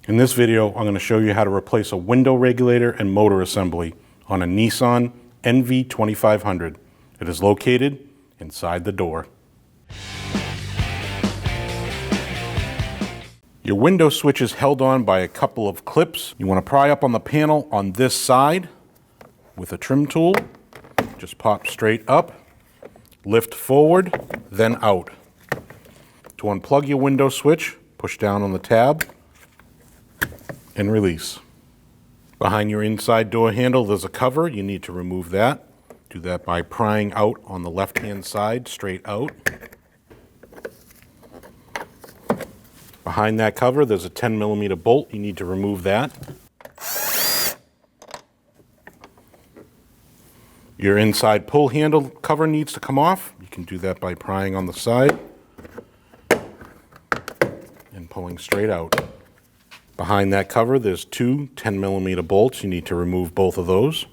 In this video, I'm going to show you how to replace a window regulator and motor assembly on a Nissan NV2500. It is located inside the door. Your window switch is held on by a couple of clips. You want to pry up on the panel on this side with a trim tool. Just pop straight up, lift forward, then out. To unplug your window switch, push down on the tab and release. Behind your inside door handle, there's a cover. You need to remove that. Do that by prying out on the left-hand side, straight out. Behind that cover, there's a 10mm bolt. You need to remove that. Your inside pull handle cover needs to come off. You can do that by prying on the side and pulling straight out. Behind that cover, there's two 10mm bolts. You need to remove both of those.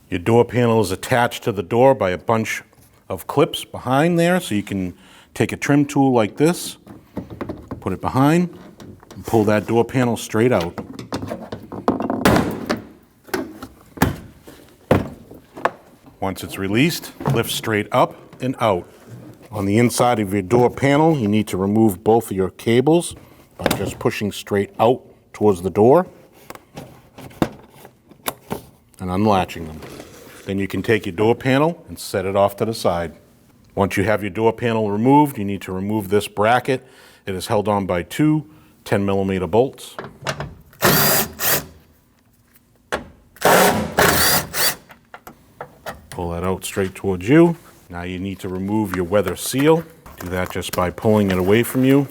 Your door panel is attached to the door by a bunch of clips behind there, so you can take a trim tool like this, put it behind, and pull that door panel straight out. Once it's released, lift straight up and out. On the inside of your door panel, you need to remove both of your cables by just pushing straight out towards the door and unlatching them. Then you can take your door panel and set it off to the side. Once you have your door panel removed, you need to remove this bracket. It is held on by two 10mm bolts. Pull that out straight towards you. Now you need to remove your weather seal. Do that just by pulling it away from you.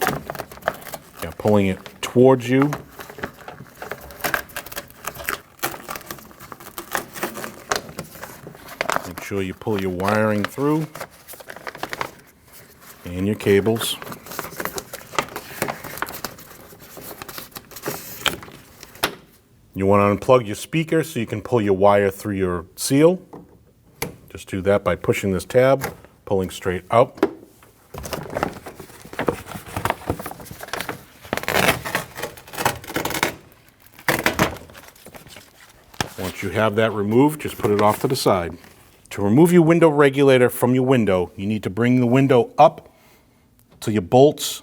Yeah, pulling it towards you. Make sure you pull your wiring through and your cables. You want to unplug your speaker so you can pull your wire through your seal. Just do that by pushing this tab, pulling straight up. Once you have that removed, just put it off to the side. To remove your window regulator from your window, you need to bring the window up till your bolts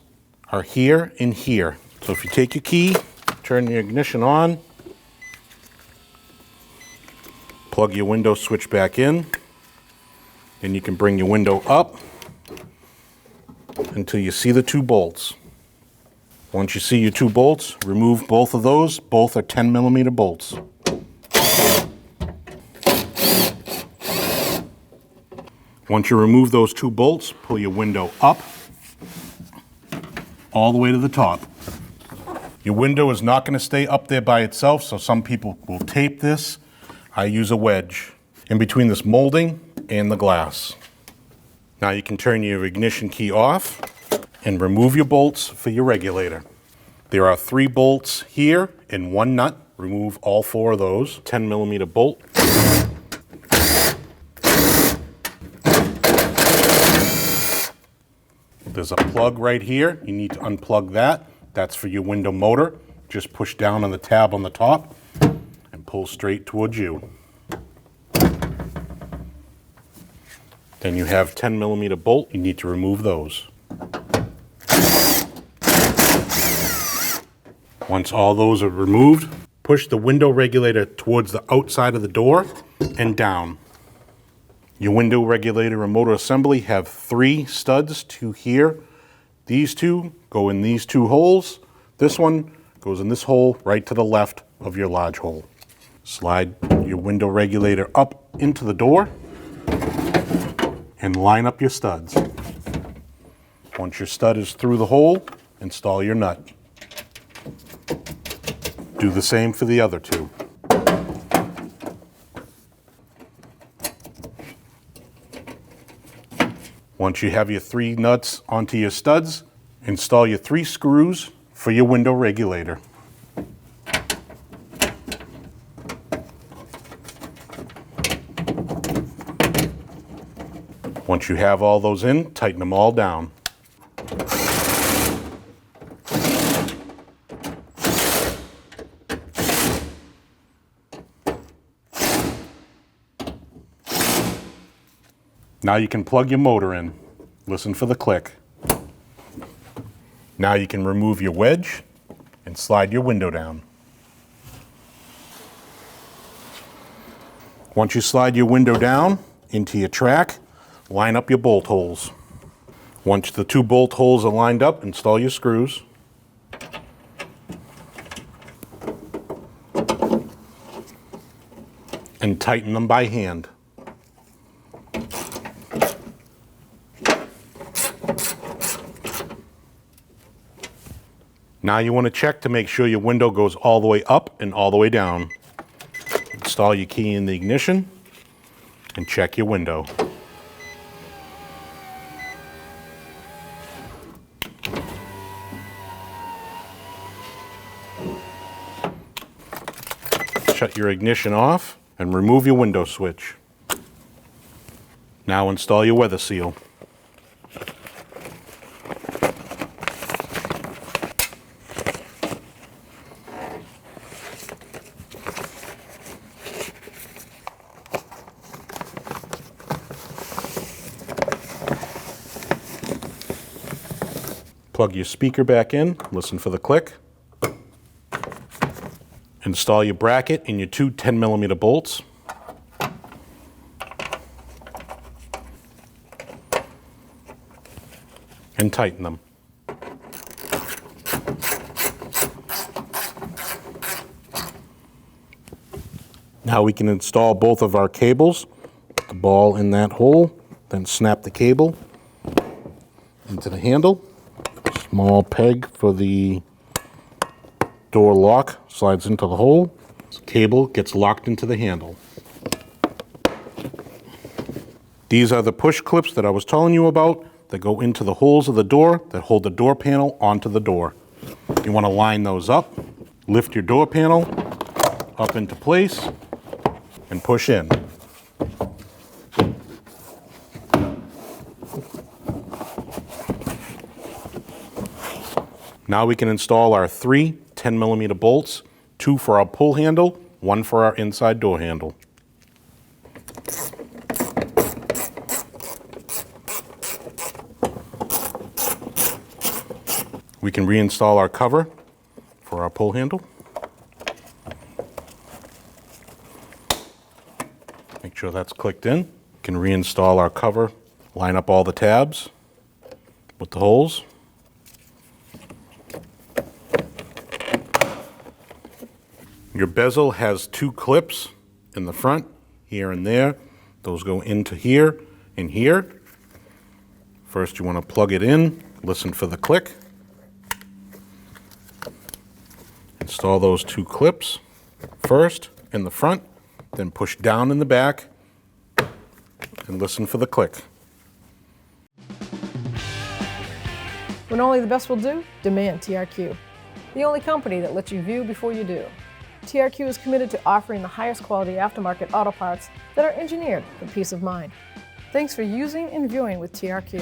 are here and here. So if you take your key, turn your ignition on, plug your window switch back in, and you can bring your window up until you see the two bolts. Once you see your two bolts, remove both of those. Both are 10mm bolts. Once you remove those two bolts, pull your window up all the way to the top. Your window is not going to stay up there by itself, so some people will tape this. I use a wedge in between this molding and the glass. Now you can turn your ignition key off and remove your bolts for your regulator. There are 3 bolts here and 1 nut. Remove all 4 of those. 10mm bolt. There's a plug right here. You need to unplug that. That's for your window motor. Just push down on the tab on the top and pull straight towards you. Then you have 10mm bolt. You need to remove those. Once all those are removed, push the window regulator towards the outside of the door and down. Your window regulator and motor assembly have 3 studs, 2 here. These 2 go in these 2 holes. This one goes in this hole right to the left of your large hole. Slide your window regulator up into the door and line up your studs. Once your stud is through the hole, install your nut. Do the same for the other 2. Once you have your 3 nuts onto your studs, install your 3 screws for your window regulator. Once you have all those in, tighten them all down. Now you can plug your motor in. Listen for the click. Now you can remove your wedge and slide your window down. Once you slide your window down into your track, line up your bolt holes. Once the 2 bolt holes are lined up, install your screws. And tighten them by hand. Now you want to check to make sure your window goes all the way up and all the way down. Install your key in the ignition and check your window. Shut your ignition off and remove your window switch. Now install your weather seal. Plug your speaker back in, listen for the click. Install your bracket and your 2 10mm bolts. And tighten them. Now we can install both of our cables. Put the ball in that hole, then snap the cable into the handle. Small peg for the door lock slides into the hole. Cable gets locked into the handle. These are the push clips that I was telling you about that go into the holes of the door that hold the door panel onto the door. You want to line those up, lift your door panel up into place, and push in. Now we can install our 3 10mm bolts, 2 for our pull handle, 1 for our inside door handle. We can reinstall our cover for our pull handle. Make sure that's clicked in. We can reinstall our cover, line up all the tabs with the holes. Your bezel has 2 clips in the front, here and there. Those go into here and here. First you want to plug it in, listen for the click. Install those 2 clips first in the front, then push down in the back and listen for the click. When only the best will do, demand TRQ. The only company that lets you view before you do. TRQ is committed to offering the highest quality aftermarket auto parts that are engineered for peace of mind. Thanks for using and viewing with TRQ.